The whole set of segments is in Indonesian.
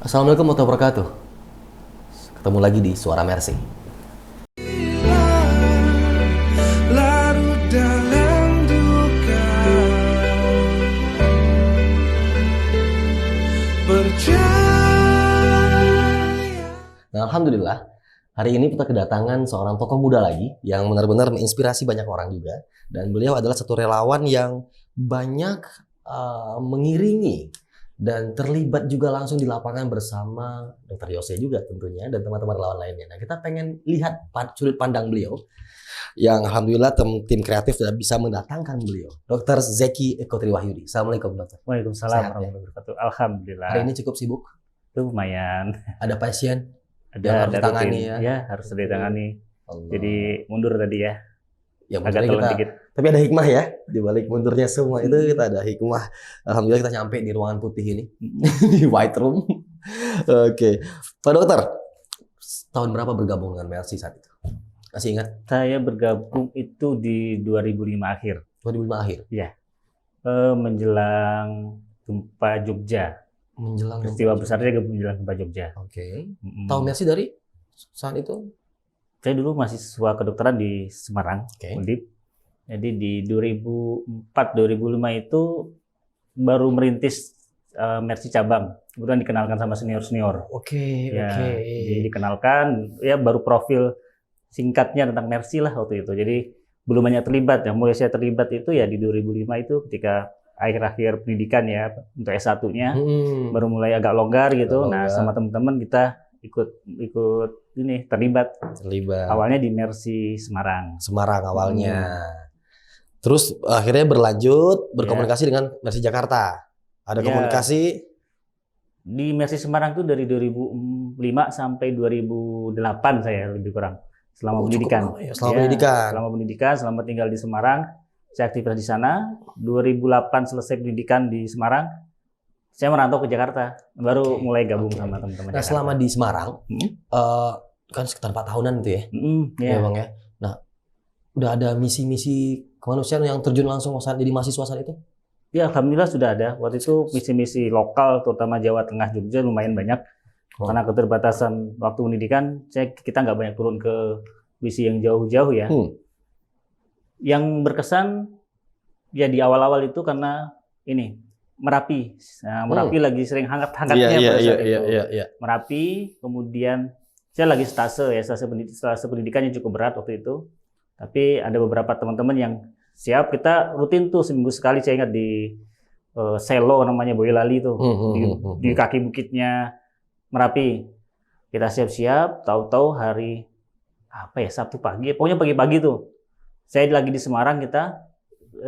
Assalamualaikum warahmatullahi wabarakatuh. Ketemu lagi di Suara Mercy. Larut dalam duka, percaya. Nah, alhamdulillah, hari ini kita kedatangan seorang tokoh muda lagi yang benar-benar menginspirasi banyak orang juga. Dan beliau adalah satu relawan yang banyak mengiringi dan terlibat juga langsung di lapangan bersama Dr. Yose juga tentunya dan teman-teman relawan lainnya. Nah, kita pengen lihat sudut pandang beliau yang alhamdulillah tim kreatif sudah bisa mendatangkan beliau. Dr. Zeki Eko Triwahyudi. Assalamualaikum, dokter. Waalaikumsalam Sehat, ya? warahmatullahi wabarakatuh. Alhamdulillah. Hari ini cukup sibuk? Itu lumayan. Ada pasien? Ada Yang harus ada ditangani rutin. ya? Ya, harus ditangani. Allah. Jadi mundur tadi ya. Ya, Agak mundurnya telat kita, dikit. tapi ada hikmah ya di balik mundurnya semua itu kita ada hikmah. Alhamdulillah kita nyampe di ruangan putih ini di white room. Oke, Pak Dokter, tahun berapa bergabung dengan Mercy saat itu? Masih ingat? Saya bergabung itu di 2005 akhir. 2005 akhir. Menjelang gempa Jogja. Menjelang Peristiwa besarnya menjelang gempa Jogja. Oke. Mm-mm. Tahu Mercy dari saat itu? Saya dulu mahasiswa kedokteran di Semarang, Oke. Undip. Jadi di 2004-2005 itu baru merintis Mercy cabang. Kemudian dikenalkan sama senior-senior. Oke, Ya, oke. jadi dikenalkan ya baru profil singkatnya tentang Mercy lah waktu itu. Jadi belum banyak terlibat. Yang mulai saya terlibat itu ya di 2005 itu ketika akhir-akhir pendidikan ya untuk S1-nya baru mulai agak longgar gitu. Agak Nah, longgar. sama teman-teman kita ikut ini terlibat. Terlibat. Awalnya di Mercy Semarang. Semarang awalnya. Terus akhirnya berlanjut berkomunikasi dengan Mercy Jakarta. Ada Ya. komunikasi. Di Mercy Semarang itu dari 2005 sampai 2008 saya lebih kurang selama Oh, cukup pendidikan. lama ya, selama pendidikan. Selama pendidikan, selama tinggal di Semarang, saya aktif di sana. 2008 selesai pendidikan di Semarang, saya merantau ke Jakarta, baru Oke, mulai gabung oke, sama oke. teman-teman Nah, Jakarta. selama di Semarang, Hmm? kan sekitar 4 tahunan itu ya, Ya. ya Bang ya. Nah, udah ada misi-misi kemanusiaan yang terjun langsung saat jadi mahasiswa saat itu? Ya, alhamdulillah sudah ada. Waktu itu misi-misi lokal, terutama Jawa Tengah, Jogja lumayan banyak. Oh. Karena keterbatasan waktu pendidikan, kita nggak banyak turun ke misi yang jauh-jauh ya. Yang berkesan ya di awal-awal itu karena ini Merapi. Nah, Merapi lagi sering hangat-hangatnya pada saat itu. iya. Merapi, kemudian saya lagi stase pendidikannya cukup berat waktu itu. Tapi ada beberapa teman-teman yang siap, kita rutin tuh seminggu sekali, saya ingat di Selo namanya Boyolali tuh, di kaki bukitnya Merapi. Kita siap-siap, tahu-tahu hari apa ya, Sabtu pagi, pokoknya pagi-pagi tuh. Saya lagi di Semarang, kita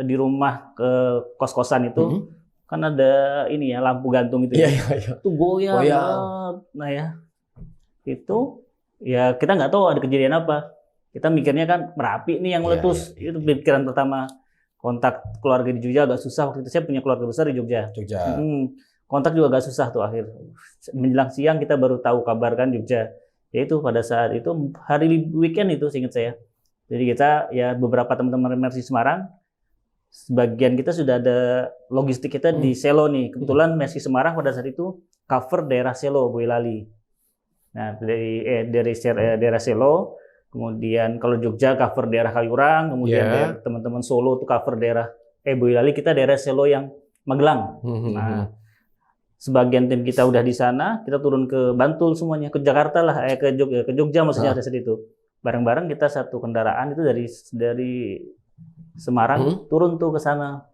di rumah ke kos-kosan itu kan ada ini ya, lampu gantung itu ya. Iya. Itu goyang. Goyang. Nah ya, itu ya kita nggak tahu ada kejadian apa. Kita mikirnya kan Merapi nih yang meletus. Itu pikiran pertama. Kontak keluarga di Jogja agak susah. Waktu itu saya punya keluarga besar di Jogja. Jogja. Kontak juga agak susah tuh akhir. Menjelang siang kita baru tahu kabar kan Jogja. Yaitu pada saat itu hari weekend itu seingat saya. Jadi kita ya beberapa teman-teman Mercy Semarang, sebagian kita sudah ada logistik kita di Selo nih. Kebetulan Mercy Semarang pada saat itu cover daerah Selo, Boyolali. Nah, dari daerah Selo, kemudian kalau Jogja cover daerah Kaliurang, kemudian teman-teman Solo tuh cover daerah Boyolali, kita daerah Selo yang Magelang. Nah, sebagian tim kita udah di sana, kita turun ke Bantul semuanya, ke Jakarta lah, ke Jogja maksudnya pada saat itu. Bareng-bareng kita satu kendaraan itu dari Semarang turun tuh ke sana.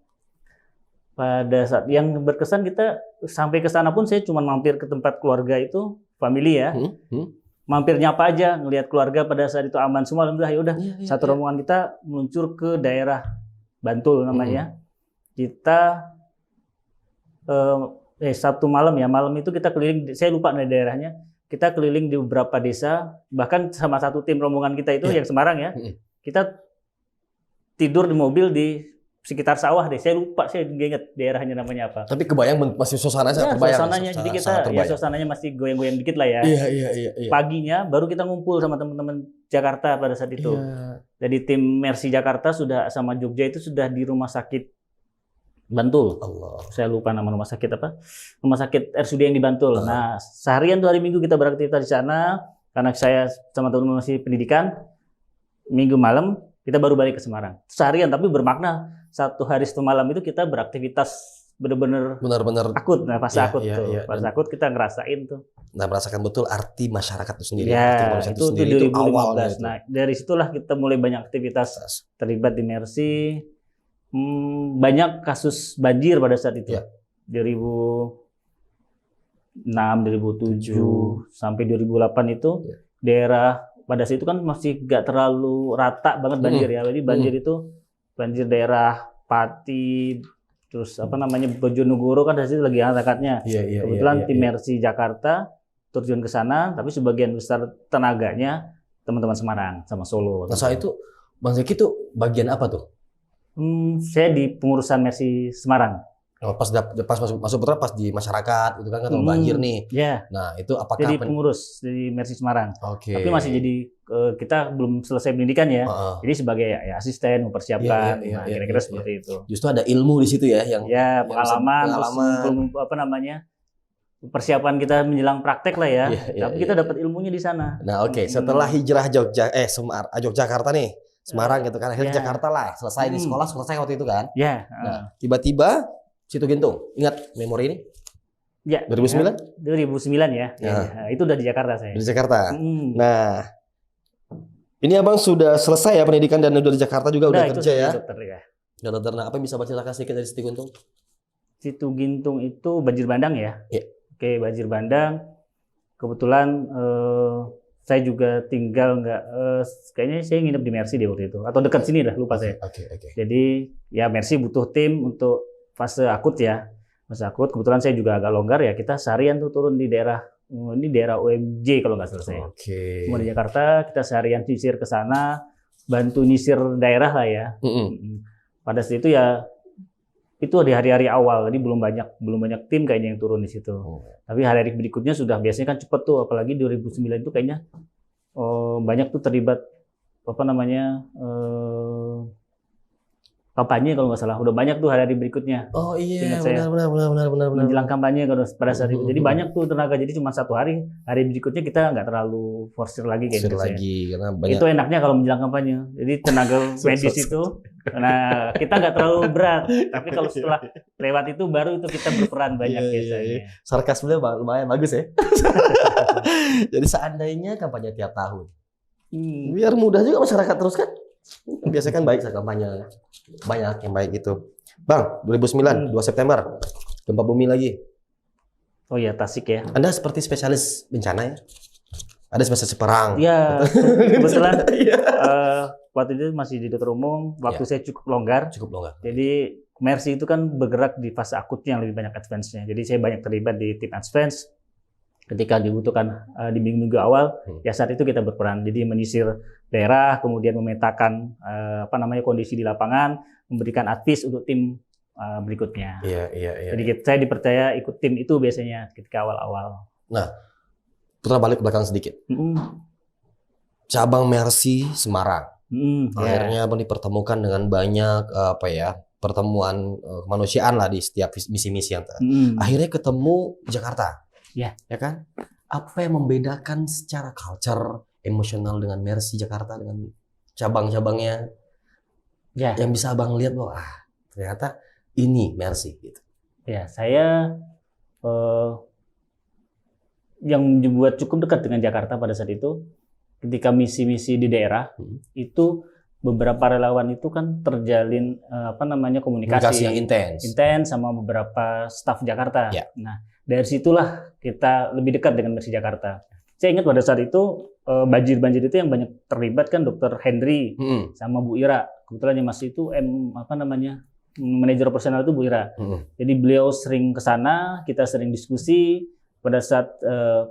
Pada saat yang berkesan kita sampai ke sana pun saya cuma mampir ke tempat keluarga itu, family ya. Mampir nyapa aja, ngelihat keluarga pada saat itu aman semua, alhamdulillah. Ya udah, satu rombongan kita meluncur ke daerah Bantul namanya. Kita Sabtu malam ya, malam itu kita keliling, saya lupa nih daerahnya. Kita keliling di beberapa desa, bahkan sama satu tim rombongan kita itu yang Semarang ya. Kita tidur di mobil di sekitar sawah deh. Saya lupa, saya nggak ingat daerahnya namanya apa. Tapi kebayang masih suasananya sangat terbayang. Suasananya, jadi kita ya suasananya masih goyang-goyang dikit lah ya. Iya. Paginya baru kita ngumpul sama teman-teman Jakarta pada saat itu. Jadi tim Mercy Jakarta sudah sama Jogja itu sudah di rumah sakit Bantul. Allah. Saya lupa nama rumah sakit apa. Rumah sakit RSUD yang di Bantul. Ah. Nah, seharian 2 hari Minggu kita beraktivitas di sana karena saya sama teman-teman masih pendidikan. Minggu malam kita baru balik ke Semarang. Seharian tapi bermakna 1 hari 1 malam itu kita beraktivitas benar-benar Benar-benar akut. Nah, fase Iya, akut iya, tuh. iya. Fase akut kita ngerasain tuh. nah merasakan betul arti masyarakat itu sendiri, arti Ya, kemanusiaan itu sendiri, itu 2015. awalnya itu. Nah, dari situlah kita mulai banyak aktivitas terlibat di Mercy. Banyak kasus banjir pada saat itu. Ya. 2006, 2007 sampai 2008 itu Ya. daerah pada saat itu kan masih nggak terlalu rata banget banjir ya. Jadi banjir itu banjir daerah Pati, terus apa namanya Bojonegoro kan dari situ lagi angkat-angkatnya. Iya, Kebetulan tim Mercy Jakarta terjun ke sana, tapi sebagian besar tenaganya teman-teman Semarang sama Solo. Nah, saat itu Bang Zeki tuh bagian apa tuh? Saya di pengurusan Mercy Semarang. Oh, pas masuk putra pas di masyarakat itu kan kalau banjir nih. Ya, Nah, itu apakah jadi pengurus di Mercy Semarang. Oke. Tapi masih jadi kita belum selesai pendidikan ya. Heeh. Jadi sebagai ya, asisten mempersiapkan. Iya, Nah, iya, kira-kira iya, seperti itu. Justru ada ilmu di situ ya yang Ya, yang pengalaman, terus pengalaman. apa namanya? Persiapan kita menjelang praktek lah ya. Iya, iya, Tapi iya, kita iya. dapat ilmunya di sana. Nah, oke, setelah hijrah Yogyakarta nih, Semarang gitu kan, akhirnya Ya. Jakarta lah, selesai di sekolah, selesai waktu itu kan. Ya, Nah, tiba-tiba Situ Gintung, ingat memori ini? ya. 2009? 2009 ya. Ya. Nah, itu udah di Jakarta saya. Di Jakarta. Mm. Nah, ini abang sudah selesai ya pendidikan dan udah di Jakarta juga udah itu kerja ya. dokter ya. Udah dokter. Nah, apa yang bisa baca ceritakan sedikit dari Situ Gintung? Situ Gintung itu banjir bandang ya. Iya. Oke, banjir bandang. Kebetulan saya juga tinggal kayaknya saya nginep di Mercy deh waktu itu atau dekat sini dah lupa saya. Oke. Jadi ya Mercy butuh tim untuk fase akut ya. Fase akut kebetulan saya juga agak longgar ya. Kita seharian tuh turun di daerah UMJ kalau nggak salah saya. Oke. Semua di Jakarta kita seharian nyisir ke sana, bantu nyisir daerah lah ya. Pada saat itu ya itu di hari-hari awal, jadi belum banyak tim kayaknya yang turun di situ. Tapi hari-hari berikutnya sudah biasanya kan cepet tuh, apalagi 2009 itu kayaknya banyak tuh terlibat apa namanya kampanye kalau nggak salah. Udah banyak tuh hari-hari berikutnya. Oh iya, Ingat saya. benar. Menjelang kampanye kalau pada saat itu. Jadi banyak tuh tenaga. Jadi cuma 1 hari, hari berikutnya kita nggak terlalu forsir lagi kayak gitu. lagi karena banyak. Itu enaknya kalau menjelang kampanye. Jadi tenaga medis itu, nah kita nggak terlalu berat. Tapi kalau setelah lewat itu baru itu kita berperan banyak biasanya. Sarkas beliau lumayan bagus ya. Jadi seandainya kampanye tiap tahun, biar mudah juga masyarakat terus kan. Biasanya kan baik saat kampanye, banyak yang baik itu. Bang, 2009, 2 September, gempa bumi lagi. Oh ya, Tasik ya. Anda seperti spesialis bencana ya? Ada spesialis perang. Iya, kebetulan Iya. waktu itu masih di dokter umum, waktu saya cukup longgar. Cukup longgar. Jadi Mercy itu kan bergerak di fase akutnya yang lebih banyak advance-nya. Jadi saya banyak terlibat di tim advance. Ketika dibutuhkan di minggu-minggu awal, ya saat itu kita berperan. Jadi menyisir daerah, kemudian memetakan kondisi di lapangan, memberikan advice untuk tim berikutnya. Iya. Jadi saya dipercaya ikut tim itu biasanya ketika awal-awal. Nah, putar balik ke belakang sedikit. Cabang Mercy Semarang. Akhirnya abang dipertemukan dengan banyak pertemuan kemanusiaan lah di setiap misi-misi yang akhirnya ketemu Jakarta. Ya kan? Apa yang membedakan secara culture, emosional dengan Mercy Jakarta dengan cabang-cabangnya? Ya. Yang bisa abang lihat bahwa ternyata ini Mercy gitu. Ya, saya yang membuat cukup dekat dengan Jakarta pada saat itu, ketika misi-misi di daerah itu beberapa relawan itu kan terjalin komunikasi yang intens sama beberapa staf Jakarta. Ya. Nah, dari situlah kita lebih dekat dengan Mercy Jakarta. Saya ingat pada saat itu banjir-banjir itu yang banyak terlibat kan Dr. Henry sama Bu Ira. Kebetulan yang masih itu manajer operasional itu Bu Ira. Jadi beliau sering ke sana, kita sering diskusi. Pada saat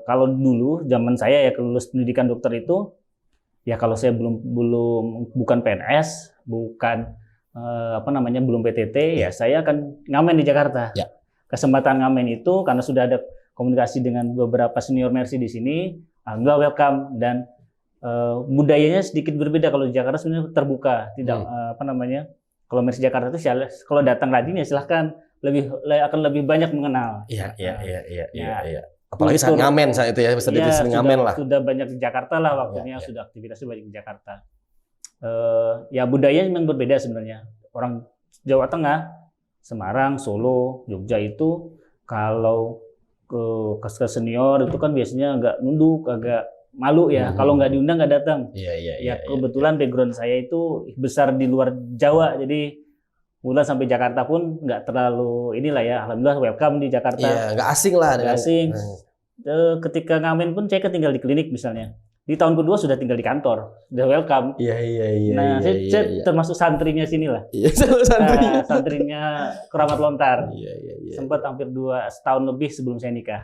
kalau dulu zaman saya ya lulus pendidikan dokter itu ya kalau saya bukan PNS, bukan belum PTT, ya saya akan ngamen di Jakarta. Ya. Kesempatan ngamen itu karena sudah ada komunikasi dengan beberapa senior Mercy di sini, alhamdulillah welcome dan budayanya sedikit berbeda. Kalau di Jakarta sebenarnya terbuka, tidak Kalau Mercy Jakarta itu kalau datang rajin ya silahkan akan lebih banyak mengenal. Iya. Ya. Apalagi saat Kultur- ngamen saat itu ya, bisa Ya, sering ngamen lah. sudah banyak di Jakarta lah waktunya, Ya. sudah aktivitasnya banyak di Jakarta. Ya budaya memang berbeda sebenarnya. Orang Jawa Tengah, Semarang, Solo, Jogja itu kalau ke senior itu kan biasanya agak nunduk, agak malu ya. Kalau nggak diundang nggak datang. Iya. Ya kebetulan background saya itu besar di luar Jawa, jadi mulai sampai Jakarta pun nggak terlalu inilah ya. Alhamdulillah welcome di Jakarta. Iya, nggak asing lah. Nggak asing. Ketika ngamen pun saya tinggal di klinik misalnya. Di tahun kedua sudah tinggal di kantor, sudah welcome. Iya. Nah, saya termasuk santrinya sini lah. Iya, santri. Santrinya Keramat Lontar. Iya. Sempat hampir setahun lebih sebelum saya nikah.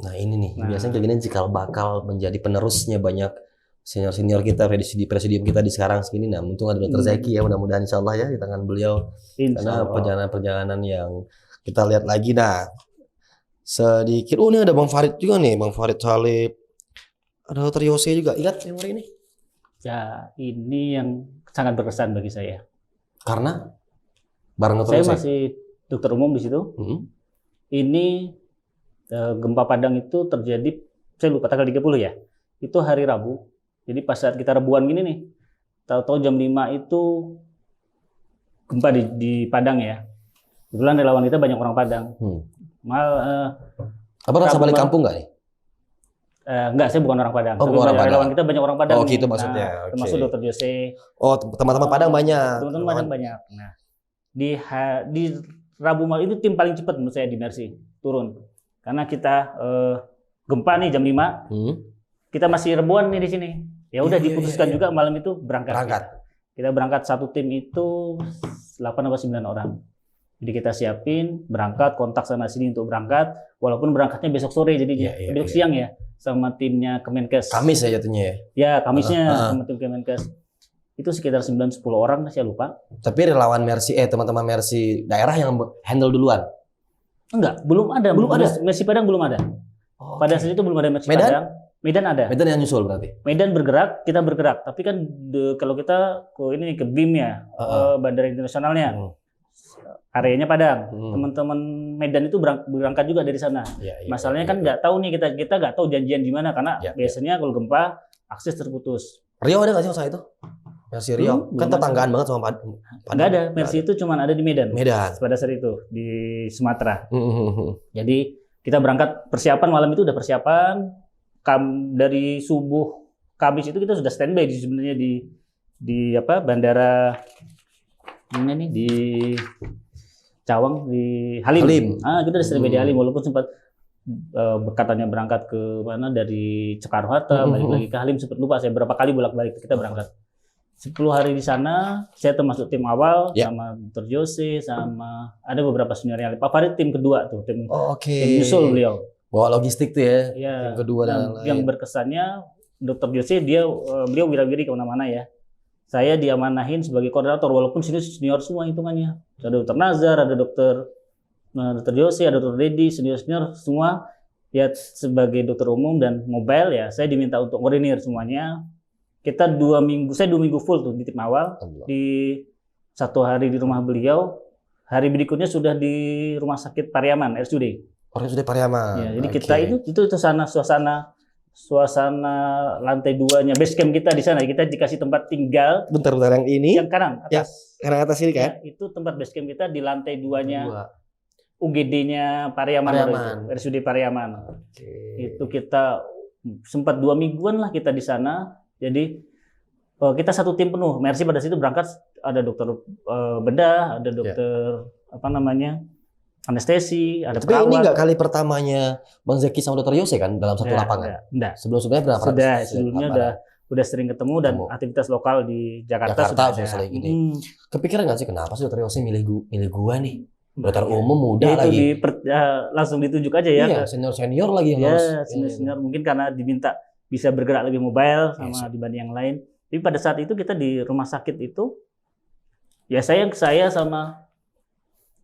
Nah ini nih, Nah. biasanya kayak gini cikal bakal menjadi penerusnya banyak senior kita di presidium kita di sekarang segini. Nah, untung ada Dr. Zaki ya, mudah-mudahan insya Allah ya di tangan beliau. Insya Karena Allah. perjalanan-perjalanan yang kita lihat lagi. Nah, sedikit. Oh ini ada Bang Farid juga nih, Bang Farid Salib. Ada Dr. Yose juga. Ingat memori ini? Ya, ini yang sangat berkesan bagi saya. Karena bareng Dr. Saya Yose. masih dokter umum di situ. Hmm. Ini gempa Padang itu terjadi, saya lupa tanggal 30 ya. Itu hari Rabu. Jadi pas saat kita rebuan gini nih, tahu-tahu jam 5 itu gempa di Padang ya. Kebetulan relawan kita banyak orang Padang. Apa rasa balik Kamu- kampung nggak nih? Enggak, saya bukan orang Padang. Oh, Tapi bukan orang relawan Padang. kita banyak orang Padang. Oh, nih. gitu maksudnya. Nah, Oke. termasuk Dr. Jose. Oh, teman-teman Padang banyak. Teman-teman Padang banyak. Nah, di Rabu malam itu tim paling cepat menurut saya di Mercy turun. Karena kita gempa nih jam 5, Hmm. kita masih rebuan nih di sini. Ya udah Iya, diputuskan iya. juga malam itu berangkat. Berangkat. Kita berangkat satu tim itu 8 atau 9 orang. Jadi kita siapin berangkat, kontak sana sini untuk berangkat. Walaupun berangkatnya besok sore jadinya, Iya, besok siang ya sama timnya Kemenkes. Kamis ya jatuhnya ya. Ya, Kamisnya Ah, ah. sama tim Kemenkes. Itu sekitar 9-10 orang, saya lupa. Tapi relawan Mercy, teman-teman Mercy daerah yang handle duluan. Enggak, belum ada. Belum ada? Mercy Padang belum ada. Pada saat itu belum ada Mercy Medan? Padang. Medan ada. Medan yang nyusul berarti. Medan bergerak, kita bergerak. Tapi kan kalau kita ke BIM ya, Bandara Internasionalnya, Hmm. areanya Padang. Hmm. Teman-teman Medan itu berangkat juga dari sana. Iya, Masalahnya kan nggak tahu nih kita nggak tahu janjian di mana karena Ya, biasanya kalau gempa akses terputus. Rio ada nggak sih saat itu? Mercy Rio Belum kan ada. tetanggaan banget sama Padang. Nggak ada. Mercy itu cuma ada di Medan. Medan. Pada saat itu di Sumatera. Hmm. Jadi kita berangkat persiapan malam itu udah persiapan. Dari subuh Kamis itu kita sudah standby sebenarnya di bandara ini nih di Cawang di Halim. Halim. Kita udah standby di Halim walaupun sempat katanya berangkat ke mana dari Soekarno-Hatta balik lagi ke Halim, sempat lupa saya berapa kali bolak-balik kita berangkat. 10 hari di sana, saya termasuk tim awal Ya. sama Dr. Jose sama ada beberapa seniornya. Pak Farid tim kedua tuh, tim Oke. nyusul beliau. Bawa logistik tuh ya. Ya. Yang kedua dan Nah, lain-lain. yang berkesannya Dr. Jose beliau wira-wiri kemana-mana ya. Saya diamanahin sebagai koordinator walaupun senior semua hitungannya. Ada Dr. Nazar, ada Dr. Jose, ada Dr. Dedi, senior semua ya sebagai dokter umum dan mobile ya. Saya diminta untuk koordinir semuanya. Kita 2 minggu, saya 2 minggu full tuh di tim awal. Alhamdulillah. Di 1 hari di rumah beliau, hari berikutnya sudah di rumah sakit Pariaman, RSUD. Orang sudah Pariaman. Ya, jadi Oke. kita itu suasana lantai 2-nya base camp kita di sana. Kita dikasih tempat tinggal Bentar yang ini. yang kanan Ya, atas. Karena atas ini kan. Ya, itu tempat base camp kita di lantai 2-nya Dua. UGD-nya Pariaman. Pariaman. RSUD Pariaman. Oke. Itu kita sempat 2 mingguan lah kita di sana. Jadi kita satu tim penuh. Mercy pada situ berangkat ada dokter bedah, ada dokter anestesi, ada Tapi perawat. ini nggak kali pertamanya Bang Zaki sama Dr. Yose kan dalam satu lapangan. Enggak. Sebelum-sebelumnya pernah Sebelumnya udah sering ketemu dan Ketemu. aktivitas lokal di Jakarta, Jakarta sudah sudah ada. selalu gini. Kepikiran nggak sih kenapa sih Dr. Yose milih gua nih? Dokter Ya. umum muda Ya, itu lagi. langsung ditunjuk aja ya. Iya, senior lagi yang Ya, harus. senior mungkin karena diminta bisa bergerak lebih mobile sama Yes. dibanding yang lain. Tapi pada saat itu kita di rumah sakit itu, ya saya sama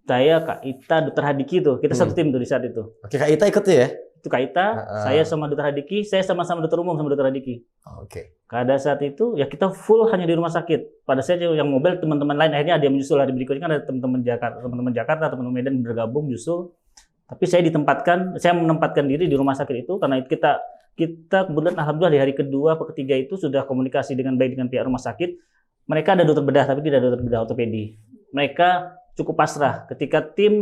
Kak Ita, Dr. Hadiki tuh, kita satu tim tuh di saat itu. Oke, Kak Ita ikut tuh ya? itu Kaita, saya sama Dr. Hadiki, saya sama-sama dokter umum sama Dr. Hadiki. Oke. Pada saat itu ya kita full hanya di rumah sakit. Pada saat yang mobile teman-teman lain akhirnya ada yang menyusul hari berikutnya kan ada teman-teman Jakarta, teman-teman Medan bergabung nyusul. Tapi saya menempatkan diri di rumah sakit itu karena kita kebetulan alhamdulillah di hari kedua atau ketiga itu sudah komunikasi dengan baik dengan pihak rumah sakit. Mereka ada dokter bedah tapi tidak ada dokter bedah ortopedi. Mereka cukup pasrah ketika tim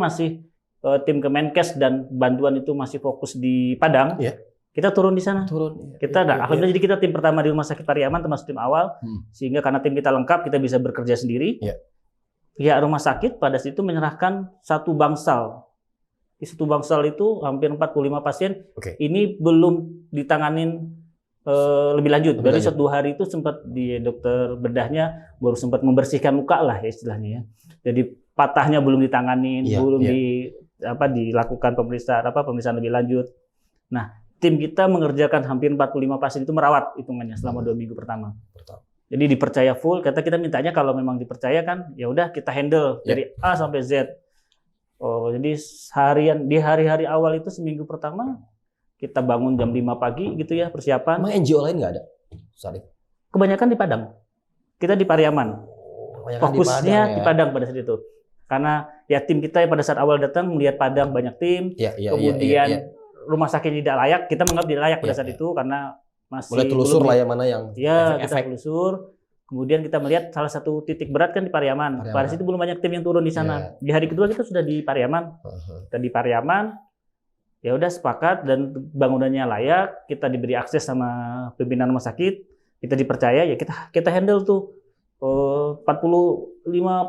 Kemenkes dan bantuan itu masih fokus di Padang. Iya. Kita turun di sana. Alhamdulillah jadi kita tim pertama di Rumah Sakit Pariaman termasuk tim awal, sehingga karena tim kita lengkap kita bisa bekerja sendiri. Iya. Pihak rumah sakit pada situ menyerahkan satu bangsal. Di satu bangsal itu hampir 45 pasien. Ini belum ditanganin lebih lanjut. Dari 1-2 hari itu sempat di dokter bedahnya baru sempat membersihkan luka lah ya istilahnya ya. Jadi patahnya belum ditanganin, dilakukan pemeriksaan lebih lanjut. Nah, tim kita mengerjakan hampir 45 pasien itu merawat hitungannya selama 2 minggu pertama. Jadi dipercaya full. Kita mintanya kalau memang dipercaya kan, ya udah kita handle dari A sampai Z. Oh, jadi di hari-hari awal itu seminggu pertama kita bangun jam 5 pagi gitu ya persiapan. Emang NGO lain nggak ada? Sorry. Kebanyakan di Padang. Kita di Pariaman. Fokusnya di Padang pada saat itu. Karena ya tim kita pada saat awal datang melihat Padang banyak tim, kemudian rumah sakit tidak layak, kita menganggap tidak layak pada saat itu karena masih mulai telusur lah ya mana yang kita telusur. Kemudian kita melihat salah satu titik berat kan di Pariaman. Pada situ belum banyak tim yang turun di sana. Di hari kedua kita sudah di Pariaman. Kita di Pariaman, ya udah sepakat dan bangunannya layak, kita diberi akses sama pimpinan rumah sakit, kita dipercaya ya kita handle tuh 45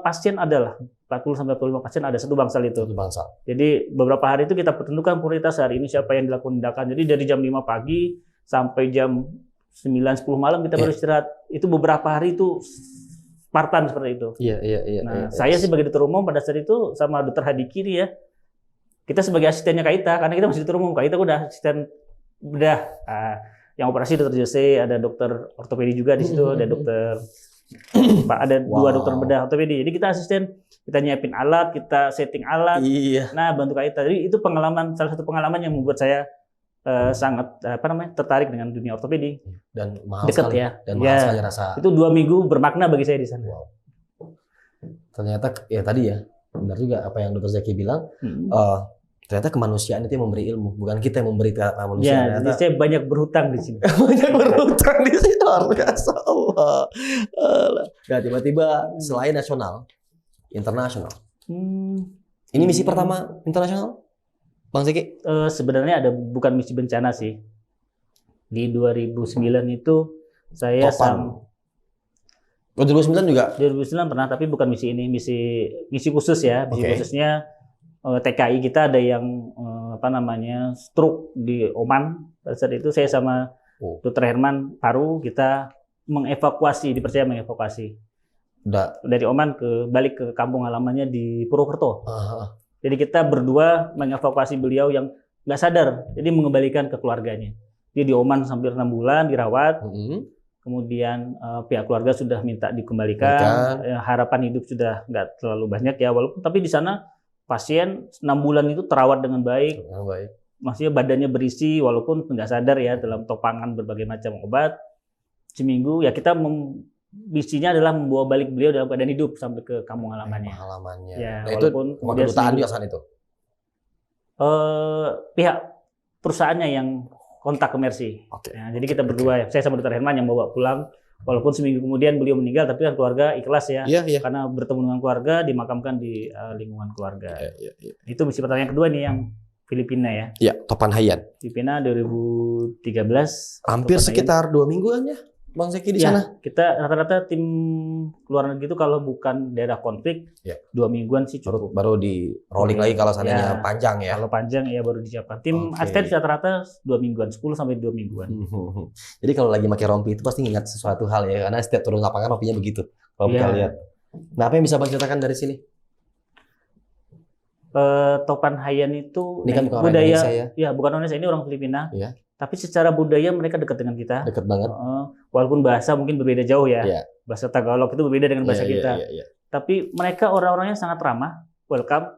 pasien adalah 40 sampai 45 pasien ada satu bangsal itu. Jadi beberapa hari itu kita tentukan prioritas hari ini siapa yang dilakukan tindakan. Jadi dari jam 5 pagi sampai jam 9-10 malam kita baru istirahat. Itu beberapa hari itu Spartan seperti itu. Nah, saya sebagai dokter umum pada saat itu sama dokter Hadiki ya. Kita sebagai asistennya Kaita karena kita masih dokter umum. Kaita udah asisten bedah. Yang operasi dokter Jose, ada dokter ortopedi juga di situ, ada dokter ada 2 dokter bedah ortopedi. Jadi kita asisten, kita nyiapin alat, kita setting alat. Nah, bantu Kaita. Jadi itu salah satu pengalaman yang membuat saya sangat tertarik dengan dunia ortopedi. Dan mahal sekali ya. Dan mahal sekali rasa. Itu 2 minggu bermakna bagi saya di sana. Ternyata ya tadi ya, benar juga apa yang Dr. Zaki bilang. Ternyata kemanusiaan itu yang memberi ilmu, bukan kita yang memberi kemanusiaan. Jadi saya banyak berhutang di sini. Banyak berhutang di sini, luar biasa. Allah. Nah, tiba-tiba selain nasional, internasional. Ini misi pertama internasional, Bang Zaki? Sebenarnya bukan misi bencana sih. Di 2009 itu saya 2009 juga? 2009 pernah, tapi bukan misi ini, misi khusus ya. Misi khususnya TKI kita ada yang stroke di Oman. Pada saat itu saya sama Dr. Herman Paru kita dipercaya mengevakuasi dari Oman balik ke kampung halamannya di Purwokerto. Jadi kita berdua mengevakuasi beliau yang nggak sadar, jadi mengembalikan ke keluarganya. Dia di Oman hampir 6 bulan dirawat. Kemudian pihak keluarga sudah minta dikembalikan. Harapan hidup sudah nggak terlalu banyak ya, walaupun tapi di sana pasien 6 bulan itu terawat dengan baik. Maksudnya badannya berisi walaupun nggak sadar ya dalam topangan berbagai macam obat. Seminggu ya kita misinya adalah membawa balik beliau dalam keadaan hidup sampai ke kampung halamannya. Ya, nah, itu kedutaan juga saat itu. Pihak perusahaannya yang kontak ke Mercy. Ya, jadi kita berdua ya, saya sama Dr. Herman yang bawa pulang. Walaupun seminggu kemudian beliau meninggal, tapi kan keluarga ikhlas ya, karena bertemu dengan keluarga, dimakamkan di lingkungan keluarga. Itu misi pertama. Yang kedua nih yang Filipina ya. Iya, Topan Haiyan. Filipina 2013. Hampir sekitar 2 mingguan ya, Bang Zaki di sana. Kita rata-rata tim luar negeri itu kalau bukan daerah konflik, 2 mingguan sih cukup. Baru di rolling lagi kalau seandainya panjang ya. Kalau panjang ya baru disiapkan. Tim asisten rata-rata 2 mingguan, 10 sampai 2 mingguan. Jadi kalau lagi pakai rompi itu pasti ingat sesuatu hal ya, karena setiap turun lapangan rompinya begitu. Kalau kita lihat. Nah, apa yang bisa Bang ceritakan dari sini? Topan Haiyan itu ini kan bukan budaya Indonesia, ya? Bukan Indonesia, ini orang Filipina. Tapi secara budaya mereka dekat dengan kita. Dekat banget. Walaupun bahasa mungkin berbeda jauh ya. Bahasa Tagalog itu berbeda dengan bahasa kita. Tapi mereka orang-orangnya sangat ramah, welcome.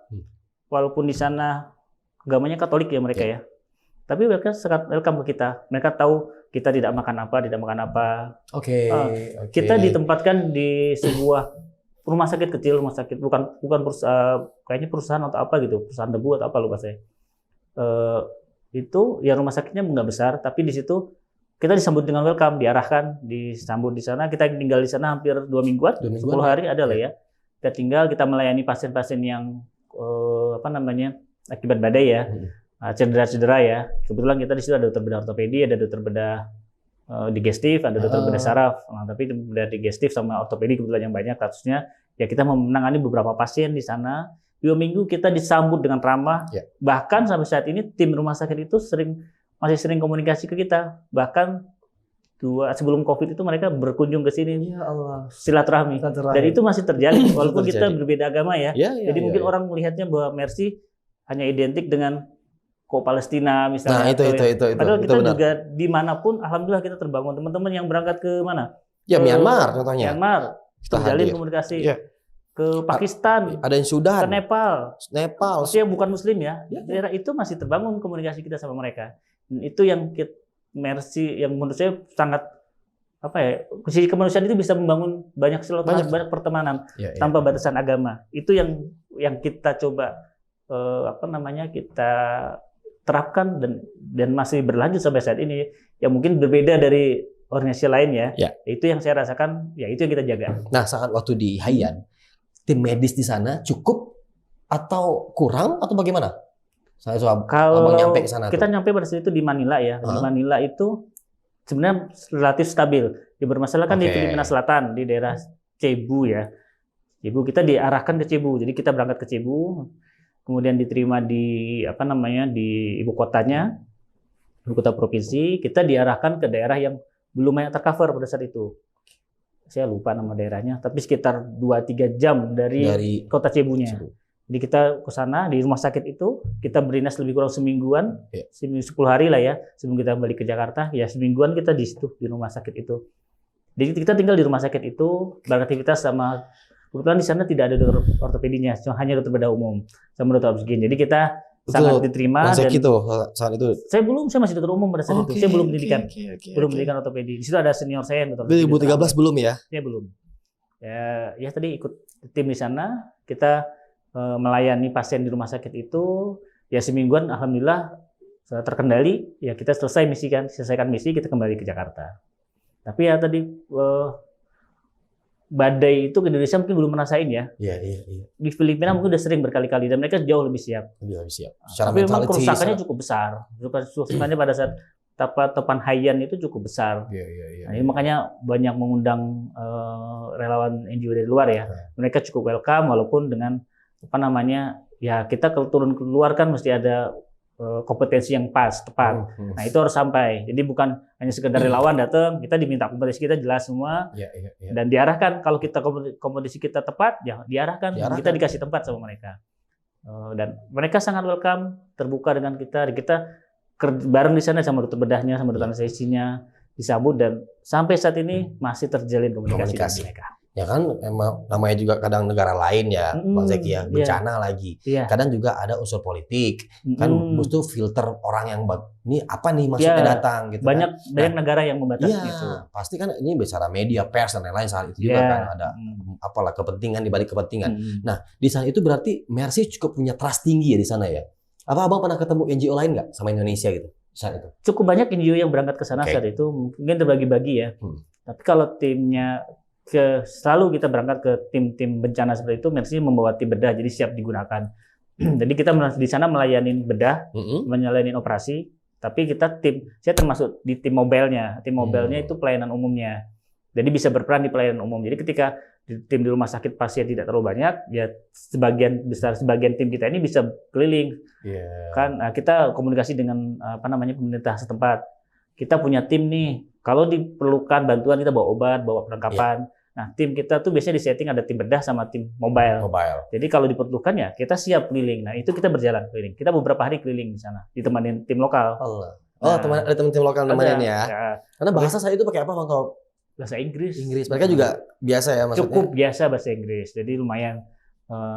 Walaupun di sana agamanya Katolik ya mereka ya. Tapi mereka sangat welcome ke kita. Mereka tahu kita tidak makan apa. Oke. Kita ditempatkan di sebuah rumah sakit kecil, bukan kayaknya perusahaan atau apa gitu, perusahaan tebu atau apa lupa saya. Itu ya rumah sakitnya nggak besar, tapi di situ kita disambut dengan welcome, diarahkan, disambut di sana. Kita tinggal di sana hampir 2 mingguan, 10 hari ada lah ya. Kita tinggal, kita melayani pasien-pasien yang akibat badai ya. Cedera-cedera ya. Kebetulan kita di situ ada dokter bedah ortopedi, ada dokter bedah digestif, ada dokter bedah saraf. Nah, tapi bedah digestif sama ortopedi kebetulan yang banyak kasusnya. Ya kita menangani beberapa pasien di sana. 2 minggu kita disambut dengan ramah. Bahkan sampai saat ini tim rumah sakit itu masih sering komunikasi ke kita. Bahkan sebelum COVID itu mereka berkunjung ke sini. Ya Allah. Silaturahmi. Dan itu masih terjadi walaupun kita berbeda agama ya. Jadi mungkin orang melihatnya bahwa Mercy hanya identik dengan Palestina misalnya. Nah, itu. Padahal kita juga dimanapun, alhamdulillah kita terbangun. Teman-teman yang berangkat ke mana? Ya, Myanmar contohnya. Myanmar, terjalin komunikasi. Ke Pakistan. Ada yang Sudan. Ke Nepal. Maksudnya bukan Muslim ya. Daerah itu masih terbangun komunikasi kita sama mereka. Dan itu yang Mercy, yang menurut saya sangat sisi kemanusiaan itu bisa membangun banyak silaturahmi, banyak pertemanan tanpa batasan agama. Itu yang kita coba kita terapkan dan masih berlanjut sampai saat ini, yang mungkin berbeda dari organisasi lain ya. Itu yang saya rasakan, ya itu yang kita jaga. Nah, saat waktu di Haiyan, tim medis di sana cukup atau kurang atau bagaimana? Kalau nyampe ke sana kita nyampe pada saat itu di Manila ya. Di Manila itu sebenarnya relatif stabil. Yang bermasalah kan di Filipina Selatan, di daerah Cebu ya. Cebu, kita diarahkan ke Cebu. Jadi kita berangkat ke Cebu, kemudian diterima di ibu kotanya, ibu kota provinsi. Kita diarahkan ke daerah yang belum banyak tercover pada saat itu. Saya lupa nama daerahnya, tapi sekitar 2-3 jam dari kota Cebunya. Jadi kita ke sana di rumah sakit itu, kita berinas lebih kurang semingguan, 10 hari lah ya, sebelum kita balik ke Jakarta. Ya semingguan kita di situ di rumah sakit itu. Jadi kita tinggal di rumah sakit itu, beraktivitas sama. Kebetulan di sana tidak ada dokter ortopedinya, hanya dokter bedah umum sama dokter oksigen. Jadi kita sangat diterima. Dan saat itu saya masih dokter umum pada saat itu. Saya belum pendidikan, belum pendidikan ortopedi. Di situ ada senior saya yang dokter. 2013 belum ya? Saya belum. Ya tadi ikut tim di sana. Kita melayani pasien di rumah sakit itu. Ya semingguan, alhamdulillah terkendali. Ya kita selesaikan misi, kita kembali ke Jakarta. Tapi ya tadi badai itu ke Indonesia mungkin belum merasain ya. Iya. Di Filipina mungkin udah sering berkali-kali dan mereka jauh lebih siap. Tapi memang kerusakannya cukup besar. Kerusakannya pada saat topan Haiyan itu cukup besar. Nah, ini makanya banyak mengundang relawan NGO dari luar ya. Mereka cukup welcome walaupun dengan ya kita kalau turun keluar kan mesti ada kompetensi yang tepat. Nah itu harus sampai. Jadi bukan hanya sekedar relawan datang, kita diminta kompetensi kita jelas semua, dan diarahkan. Kalau kita kompetensi kita tepat, ya diarahkan. Kita dikasih tempat sama mereka. Dan mereka sangat welcome, terbuka dengan kita. Kita bareng di sana sama dokter bedahnya, sama dokter anestesinya, disambut dan sampai saat ini masih terjalin komunikasi dengan mereka. Ya kan, emang namanya juga kadang negara lain ya, Bang Zeki ya, bencana lagi. Kadang juga ada unsur politik, kan butuh filter orang yang ini apa nih maksudnya datang gitu. Banyak negara yang membatasi itu. Pasti kan ini bicara media, pers dan lain-lain saat itu juga kan ada kepentingan di balik kepentingan. Nah, di sana itu berarti Mercy cukup punya trust tinggi ya di sana ya. Apa Abang pernah ketemu NGO lain nggak sama Indonesia gitu saat itu? Cukup banyak NGO yang berangkat ke sana saat itu, mungkin terbagi-bagi ya. Tapi kalau timnya selalu kita berangkat ke tim-tim bencana seperti itu, Mercy membawa tim bedah, jadi siap digunakan. Jadi kita di sana melayani bedah, melayani operasi, tapi saya termasuk di tim mobilnya. Tim mobilnya itu pelayanan umumnya. Jadi bisa berperan di pelayanan umum. Jadi ketika tim di rumah sakit pasien tidak terlalu banyak, ya sebagian tim kita ini bisa keliling. Kan kita komunikasi dengan pemerintah setempat. Kita punya tim nih, kalau diperlukan bantuan kita bawa obat, bawa perlengkapan. Nah, tim kita tuh biasanya disetting ada tim bedah sama tim mobile. Jadi kalau diperlukan ya kita siap keliling. Nah, itu kita berjalan keliling. Kita beberapa hari keliling di sana, ditemenin tim lokal. Ada teman tim lokal nemenin ya. Karena bahasa saya itu pakai apa, Bang? Bahasa Inggris. Mereka juga di Indonesia ya maksudnya. Cukup biasa bahasa Inggris. Jadi lumayan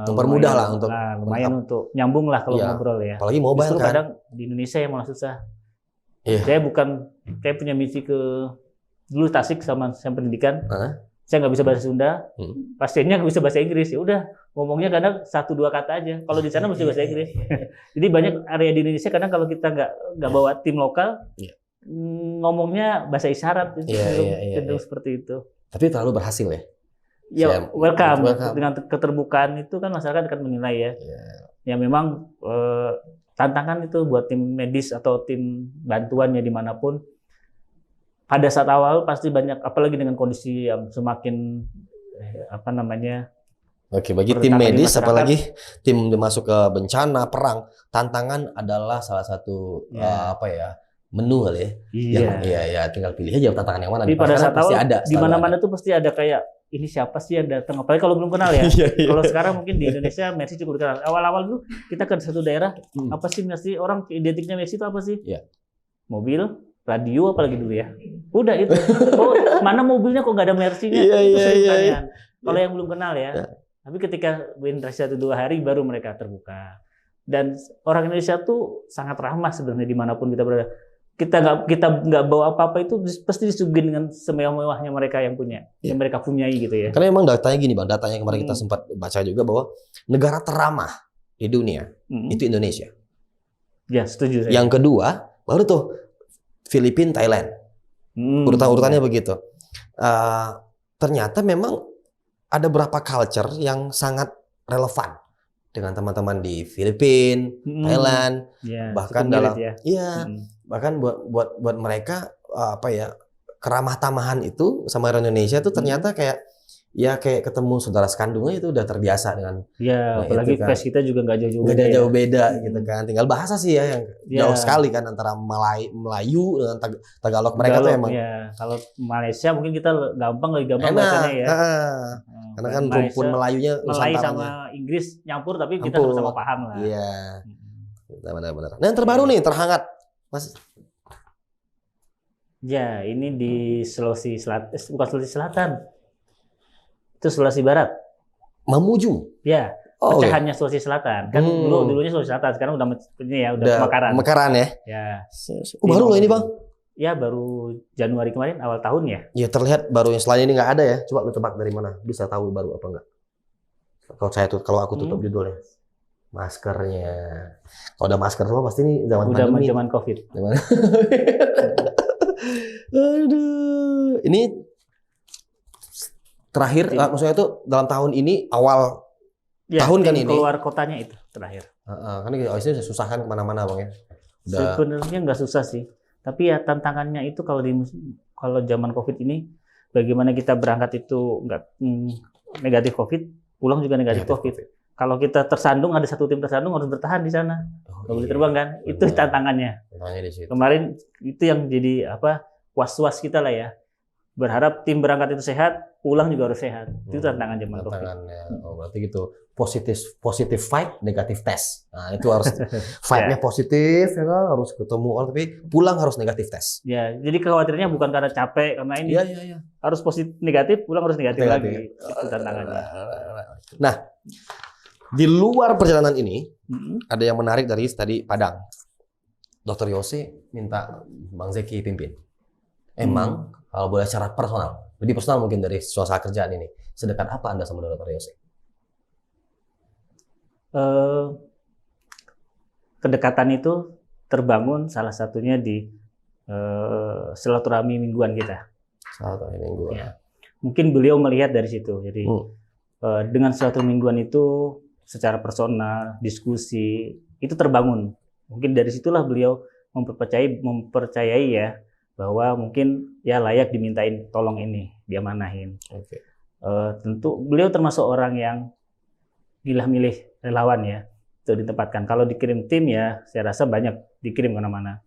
mempermudah lah untuk lumayan untuk nyambung lah kalau ngobrol ya. Apalagi mobile justru kan. Kadang di Indonesia yang malah susah. Iya. Saya punya misi ke dulu Tasik sama saya pendidikan. Hah? Saya nggak bisa bahasa Sunda, pasiennya nggak bisa bahasa Inggris, ya udah ngomongnya kadang 1-2 kata aja. Kalau di sana mesti bahasa Inggris. Jadi banyak area di Indonesia kadang kalau kita nggak bawa tim lokal, Iya. ngomongnya bahasa isyarat, itu Iya. cenderung seperti itu. Tapi terlalu berhasil ya. Ya, Siap. welcome. Welcome. Dengan keterbukaan itu kan masyarakat akan menilai ya. Iya. Ya memang tantangan itu buat tim medis atau tim bantuannya dimanapun. Pada saat awal pasti banyak, apalagi dengan kondisi yang semakin Oke, bagi tim Perletakan di medis, masyarakat. apalagi tim masuk ke bencana, perang, tantangan adalah salah satu Ya. menu kali ya. Iya. Ya, tinggal pilih aja tantangan yang mana. Tapi pada Karena saat pasti awal ada, di selalu mana-mana ada. tuh pasti ada kayak ini siapa sih yang datang, apalagi kalau belum kenal ya. Iya. Kalau sekarang mungkin di Indonesia Messi cukup dikenal. Awal-awal dulu kita ke satu daerah, Hmm. apa sih Messi, orang identiknya Messi itu apa sih? Iya. Mobil, radio, apalagi dulu ya. Udah itu. Oh, mana mobilnya kok nggak ada Mercy-nya? Iya, Itu iya, sering iya, pertanyaan. Kalau yang belum kenal ya. Iya. Tapi ketika berinteraksi 1-2 hari baru mereka terbuka. Dan orang Indonesia tuh sangat ramah sebenarnya dimanapun kita berada. Kita nggak bawa apa-apa itu pasti disuguhin dengan semewah-mewahnya mereka yang punya, Iya. yang mereka punyai gitu ya. Karena memang datanya gini Bang, datanya kemarin kita Hmm. sempat baca juga bahwa negara teramah di dunia itu Indonesia. Ya, setuju saya. Yang kedua, baru tuh Filipina, Thailand. Urutan-urutannya begitu. Ternyata memang ada beberapa culture yang sangat relevan dengan teman-teman di Filipina, Thailand, Ya, bahkan cukup dalam mirip ya. iya, bahkan buat mereka keramah tamahan itu sama orang Indonesia tuh ternyata kayak ketemu saudara sekandungnya itu udah terbiasa dengan Ya, Nah, apalagi itu kan. face kita juga nggak jauh-jauh nggak beda ya. jauh beda gitu kan, tinggal bahasa sih ya yang Ya. jauh sekali kan antara Melayu dengan Tagalog mereka tuh Tagalog, emang ya. Kalau Malaysia mungkin kita lebih gampang enak, bahasanya ya. karena kan rumpun Melayunya Malay Nusantaranya. sama Inggris nyampur tapi kita Nyampur. sama-sama paham lah. Iya, benar-benar. Nah yang terbaru nih terhangat, Mas. Ya, ini di Sulawesi Selatan, bukan Sulawesi Selatan. Itu Sulawesi Barat. Mamuju. Ya, Oh, oke. pecahannya Sulawesi Selatan. Kan dulunya Sulawesi Selatan, sekarang udah Udah Mekaran. Mekaran ya. Ya. Baru loh ini Bang. Ya, baru Januari kemarin awal tahun ya. Ya terlihat baru yang selain ini nggak ada ya. Coba lu tebak dari mana? Bisa tahu baru apa enggak? Kalau aku tutup judulnya. Maskernya. Kalau udah masker semua pasti ini zaman Udah pandemi. zaman Covid. Zaman. Aduh. Ini terakhir, maksudnya itu dalam tahun ini awal Ya, tahun kan tim ini. keluar kotanya itu terakhir. kan ini susah kan kemana-mana Bang ya. Udah. Sebenarnya nggak susah sih. Tapi ya tantangannya itu kalau zaman Covid ini, bagaimana kita berangkat itu nggak negatif Covid, pulang juga negatif COVID. Kalau kita tersandung, ada satu tim tersandung harus bertahan di sana. Nggak boleh terbang kan? Itu tantangannya. Tantangannya di situ. Kemarin itu yang jadi was-was kita lah ya. Berharap tim berangkat itu sehat, pulang juga harus sehat. Itu tantangan zaman Covid. Tantangannya. Oh, berarti gitu. Positif fight, negatif test. Nah, itu harus fight-nya positif ya kan, harus ketemu orang tapi pulang harus negatif test. Ya, jadi kekhawatirannya bukan karena capek, karena ini Iya. harus positif negatif, pulang harus negatif lagi. Negatif. Itu tantangannya. Nah, di luar perjalanan ini ada yang menarik dari tadi Padang. Dr. Yose minta Bang Zeki pimpin. Emang kalau boleh secara personal, lebih personal mungkin dari suasana kerjaan ini, sedekat apa Anda sama Dr. Yose? Kedekatan itu terbangun salah satunya di silaturahmi mingguan kita. Satu minggu. Ya. Mungkin beliau melihat dari situ. Jadi dengan silaturahmi mingguan itu secara personal, diskusi itu terbangun. Mungkin dari situlah beliau mempercayai ya bahwa mungkin ya layak dimintain tolong ini, dia manahin. Oke. Tentu beliau termasuk orang yang milih relawan ya untuk ditempatkan. Kalau dikirim tim ya saya rasa banyak dikirim kemana-mana.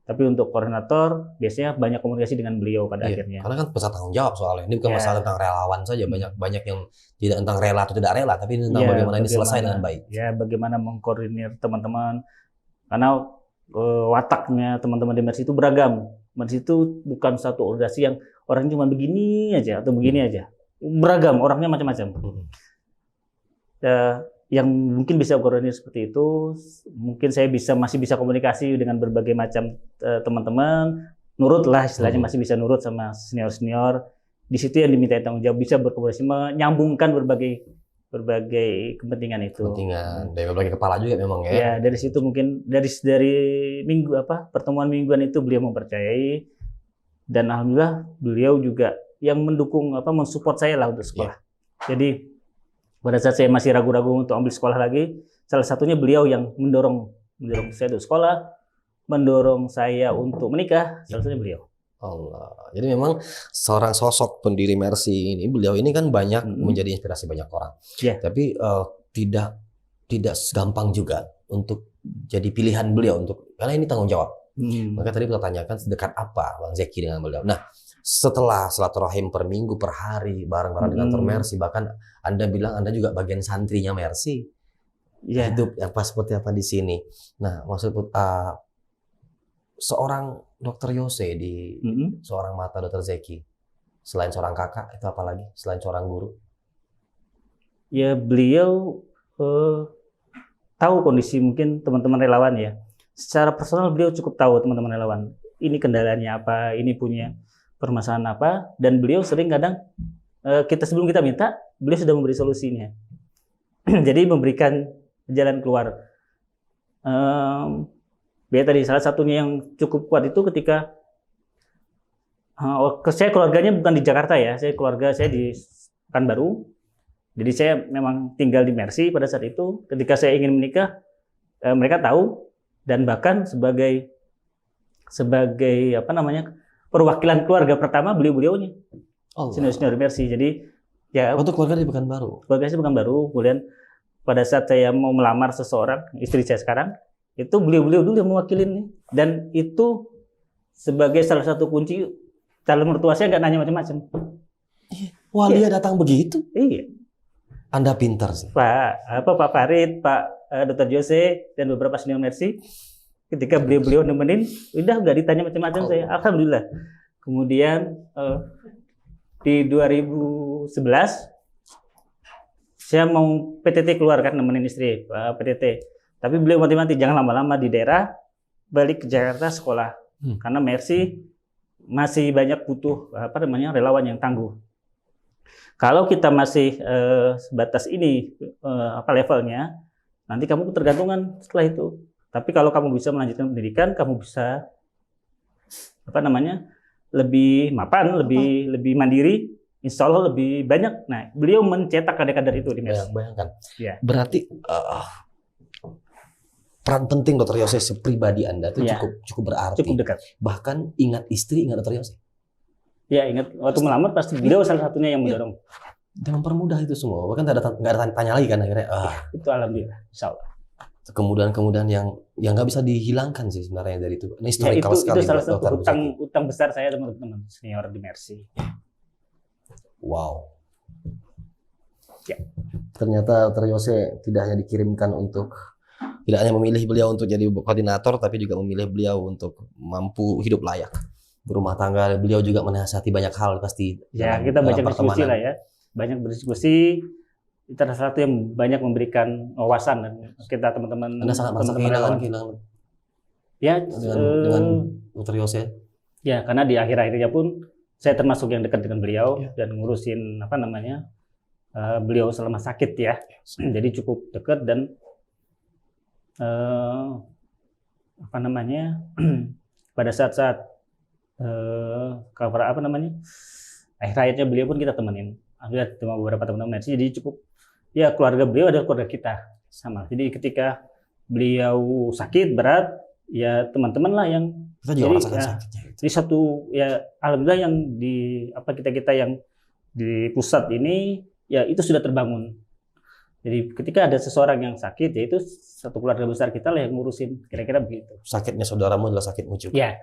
Tapi untuk koordinator biasanya banyak komunikasi dengan beliau pada akhirnya. Karena kan besar tanggung jawab soalnya. Ini bukan masalah tentang relawan saja. Banyak yang tidak tentang rela atau tidak rela, tapi ini tentang bagaimana ini selesai dengan baik. Ya, bagaimana mengkoordinir teman-teman. Karena wataknya teman-teman di Mercy itu beragam. Mercy itu bukan satu organisasi yang orangnya cuma begini aja atau begini aja. Beragam, orangnya macam-macam. yang mungkin bisa koordinir seperti itu. Mungkin saya masih bisa komunikasi dengan berbagai macam teman-teman, nurut lah istilahnya, masih bisa nurut sama senior-senior. Di situ yang diminta tanggung jawab, bisa berkomunikasi, menyambungkan berbagai kepentingan itu. Kepentingan dari berbagai kepala juga memang ya. Ya, dari situ mungkin dari pertemuan mingguan itu beliau mempercayai, dan alhamdulillah beliau juga yang mendukung mensupport saya lah untuk sekolah. Jadi pada saat saya masih ragu-ragu untuk ambil sekolah lagi, salah satunya beliau yang mendorong saya untuk sekolah, mendorong saya untuk menikah, salah satunya beliau. Allah. Jadi memang seorang sosok pendiri Mercy ini, beliau ini kan banyak menjadi inspirasi banyak orang. Yeah. Tapi tidak gampang juga untuk jadi pilihan beliau karena ini tanggung jawab. Maka tadi kita tanyakan sedekat apa Bang Zeki dengan beliau. Nah, setelah silaturahim per minggu, per hari, bareng-bareng dengan Tor Mercy, bahkan Anda bilang Anda juga bagian santrinya Mercy. Yeah. Hidup seperti apa di sini. Nah, maksud seorang Dokter Yose di seorang mata Dokter Zeki, selain seorang kakak itu apa lagi? Selain seorang guru? Ya, beliau tahu kondisi mungkin teman-teman relawan ya. Secara personal beliau cukup tahu teman-teman relawan. Ini kendalanya apa, ini punya permasalahan apa, dan beliau sering kadang sebelum kita minta, beliau sudah memberi solusinya. Jadi memberikan jalan keluar. Tadi salah satunya yang cukup kuat itu ketika saya keluarganya bukan di Jakarta ya, keluarga saya di Pekanbaru. Jadi saya memang tinggal di Mercy pada saat itu. Ketika saya ingin menikah, mereka tahu, dan bahkan sebagai perwakilan keluarga pertama beliau-beliaunya senior Mercy. Jadi ya untuk keluarga di Pekanbaru. Keluarga saya Pekanbaru. Kemudian pada saat saya mau melamar seseorang, istri saya sekarang, itu beliau dulu yang mewakilin, dan itu sebagai salah satu kunci calon mertua saya nggak nanya macam-macam. Walia datang begitu? Iya. Anda pintar sih. Pak Farid, Pak Dr. Jose, dan beberapa senior Mercy, ketika beliau nemenin, udah nggak ditanya macam-macam saya. Alhamdulillah. Kemudian di 2011 saya mau PTT keluar kan, nemenin istri PTT. Tapi beliau mati-mati, jangan lama-lama di daerah, balik ke Jakarta sekolah. Karena Mercy masih banyak butuh relawan yang tangguh. Kalau kita masih sebatas ini levelnya, nanti kamu tergantungan setelah itu. Tapi kalau kamu bisa melanjutkan pendidikan, kamu bisa lebih mapan, lebih mandiri, insya Allah lebih banyak. Nah, beliau mencetak kader-kader itu di Mercy. Bayangkan. Ya. Berarti peran penting Dokter Yose pribadi Anda itu cukup berarti. Cukup dekat. Bahkan ingat istri, ingat Dokter Yose. Ya, ingat waktu melamar pasti beliau salah satunya yang mendorong. Dan mempermudah itu semua. Bahkan nggak ada tanya lagi kan akhirnya. Itu alhamdulillah, insya Allah. Kemudian yang nggak bisa dihilangkan sih sebenarnya dari itu. Ini historical itu sekali. Itu salah satu utang besar saya teman-teman senior di Mercy. Wow. Ya. Ternyata Dokter Yose tidak hanya dikirimkan tidak hanya memilih beliau untuk jadi koordinator, tapi juga memilih beliau untuk mampu hidup layak berumah tangga. Beliau juga menasihati banyak hal pasti. Ya, kita banyak diskusi lah ya, banyak berdiskusi. Itu salah satu yang banyak memberikan wawasan dan kita teman-teman. Anda sangat merasa kehilangan ya dengan Dokter Yose. Ya, karena di akhir-akhirnya pun saya termasuk yang dekat dengan beliau dan ngurusin beliau selama sakit ya. Jadi cukup dekat dan pada saat-saat akhir-akhirnya beliau pun kita temenin. Alhamdulillah cuma beberapa teman-teman. Jadi cukup ya, keluarga beliau adalah keluarga kita sama. Jadi ketika beliau sakit berat, ya teman-teman lah yang kita juga merasakan sakitnya. Jadi satu ya alhamdulillah yang di kita yang di pusat ini ya itu sudah terbangun. Jadi ketika ada seseorang yang sakit, ya itu satu keluarga besar kita lah yang ngurusin, kira-kira begitu. Sakitnya saudaramu adalah sakitmu juga. Ya,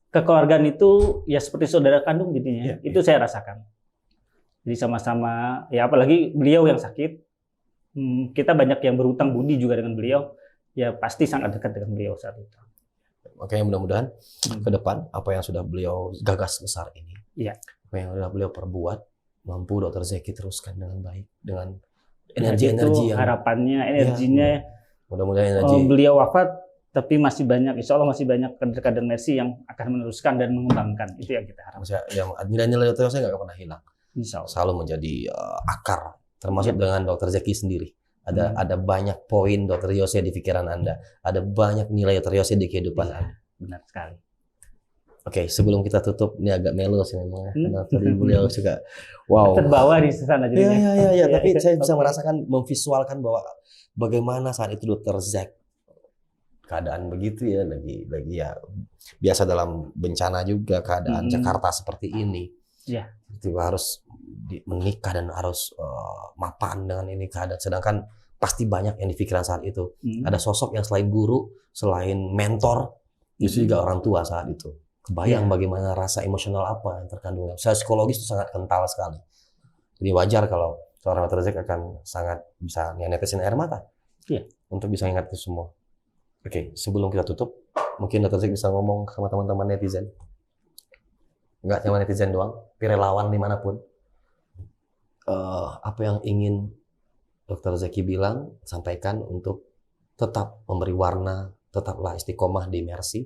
kekeluargaan itu ya seperti saudara kandung jadinya. Itu saya rasakan. Jadi sama-sama, ya apalagi beliau yang sakit, kita banyak yang berhutang budi juga dengan beliau. Ya pasti sangat dekat dengan beliau saat itu. Makanya mudah-mudahan ke depan apa yang sudah beliau gagas besar ini, apa yang sudah beliau perbuat, mampu Dokter Zeki teruskan dengan baik, dengan energi-energi itu yang harapannya, energinya. mudah-mudahan energi. Beliau wafat, tapi masih banyak, insya Allah masih banyak kader-kader Mercy yang akan meneruskan dan mengembangkan. Itu yang kita harapkan. Maksudnya yang nilai-nilai Dr. Yose nggak pernah hilang, Insya Allah. selalu menjadi akar, termasuk dengan Dr. Zeki sendiri. Ada banyak poin Dr. Yose di pikiran Anda, ada banyak nilai Dr. Yose di kehidupan Anda. Benar sekali. Oke, sebelum kita tutup, ini agak melo sih memang. Karena tadi beliau juga, wow. Terbawa di sana jadinya. Iya. Tapi saya bisa merasakan, memvisualkan bahwa bagaimana saat itu Dr. Zack keadaan begitu ya, lagi ya biasa dalam bencana juga keadaan Jakarta seperti ini. Iya. Tiba harus menikah dan harus mapan dengan ini keadaan. Sedangkan pasti banyak yang di pikiran saat itu. Ada sosok yang selain guru, selain mentor, justru juga orang tua saat itu. Kebayang bagaimana rasa emosional apa yang terkandung. Secara psikologis itu sangat kental sekali. Jadi wajar kalau seorang Dr. Zack akan sangat bisa netesin air mata. Iya. Untuk bisa ingat itu semua. Oke, sebelum kita tutup, mungkin Dr. Zack bisa ngomong sama teman-teman netizen. Enggak cuma netizen doang, tapi relawan dimanapun. Apa yang ingin Dr. Zaki bilang, sampaikan untuk tetap memberi warna, tetaplah istiqomah di Mercy.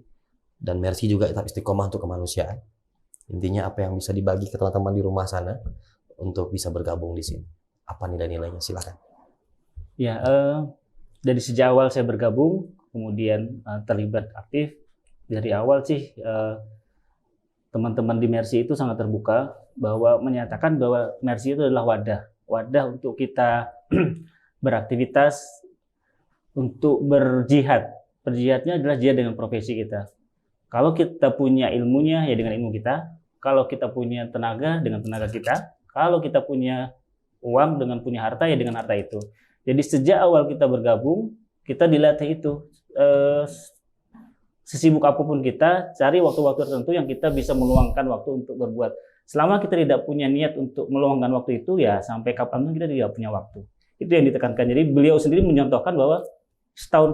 Dan Mercy juga tetap istiqomah untuk kemanusiaan. Intinya apa yang bisa dibagi ke teman-teman di rumah sana untuk bisa bergabung di sini. Apa nilai-nilainya? Silakan. Ya, dari sejak awal saya bergabung, kemudian terlibat aktif. Dari awal sih teman-teman di Mercy itu sangat terbuka bahwa menyatakan bahwa Mercy itu adalah wadah untuk kita beraktivitas, untuk berjihad. Berjihadnya adalah jihad dengan profesi kita. Kalau kita punya ilmunya, ya dengan ilmu kita. Kalau kita punya tenaga, dengan tenaga kita. Kalau kita punya uang, dengan punya harta, ya dengan harta itu. Jadi sejak awal kita bergabung, kita dilatih itu. Sesibuk apapun kita, cari waktu-waktu tertentu yang kita bisa meluangkan waktu untuk berbuat. Selama kita tidak punya niat untuk meluangkan waktu itu, ya sampai kapanpun kita tidak punya waktu. Itu yang ditekankan. Jadi beliau sendiri mencontohkan bahwa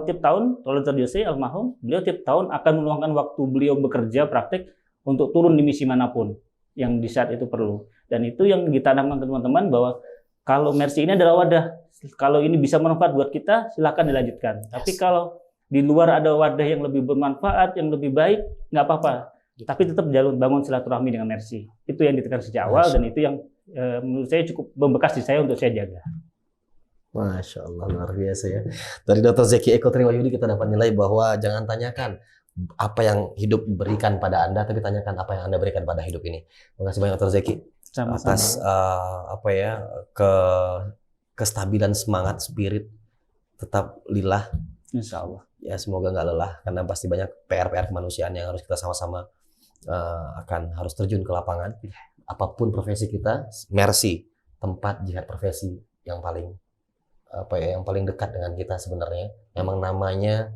tiap tahun, Dr. Yose almarhum, beliau tiap tahun akan meluangkan waktu beliau bekerja praktik untuk turun di misi manapun yang di saat itu perlu. Dan itu yang ditanamkan ke teman-teman bahwa kalau Mercy ini adalah wadah, kalau ini bisa bermanfaat buat kita, silakan dilanjutkan. Tapi kalau di luar ada wadah yang lebih bermanfaat, yang lebih baik, nggak apa-apa. Tapi tetap bangun silaturahmi dengan Mercy. Itu yang ditekan sejak awal, dan itu yang menurut saya cukup membekas di saya untuk saya jaga. Masya Allah, luar biasa ya. Dari Dr. Zaki Eko Triwayudi kita dapat nilai bahwa jangan tanyakan apa yang hidup berikan pada Anda, tapi tanyakan apa yang Anda berikan pada hidup ini. Terima kasih banyak Dr. Zaki atas kestabilan semangat, spirit, tetap lillah. Insya Allah. Ya semoga nggak lelah, karena pasti banyak PR kemanusiaan yang harus kita sama-sama akan harus terjun ke lapangan. Apapun profesi kita, Mercy tempat jihad profesi yang paling yang paling dekat dengan kita sebenarnya. Memang namanya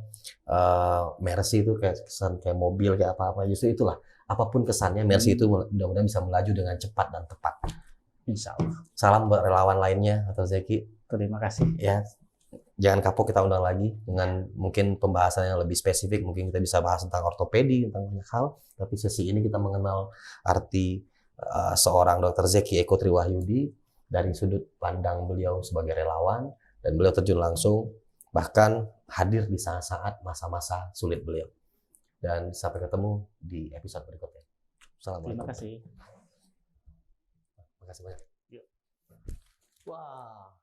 Mercy itu kayak kesan kayak mobil kayak apa-apa. Justru itulah, apapun kesannya, Mercy itu mudah-mudahan bisa melaju dengan cepat dan tepat. Insya Allah. Salam buat relawan lainnya, Dr. Zaki. Terima kasih. Ya, jangan kapok, kita undang lagi dengan mungkin pembahasan yang lebih spesifik. Mungkin kita bisa bahas tentang ortopedi, tentang banyak hal. Tapi sesi ini kita mengenal arti seorang Dr. Zaki Eko Triwahyudi dari sudut pandang beliau sebagai relawan. Dan beliau terjun langsung, bahkan hadir di saat-saat masa-masa sulit beliau. Dan sampai ketemu di episode berikutnya. Assalamualaikum. Terima kasih. Terima kasih banyak. Wah.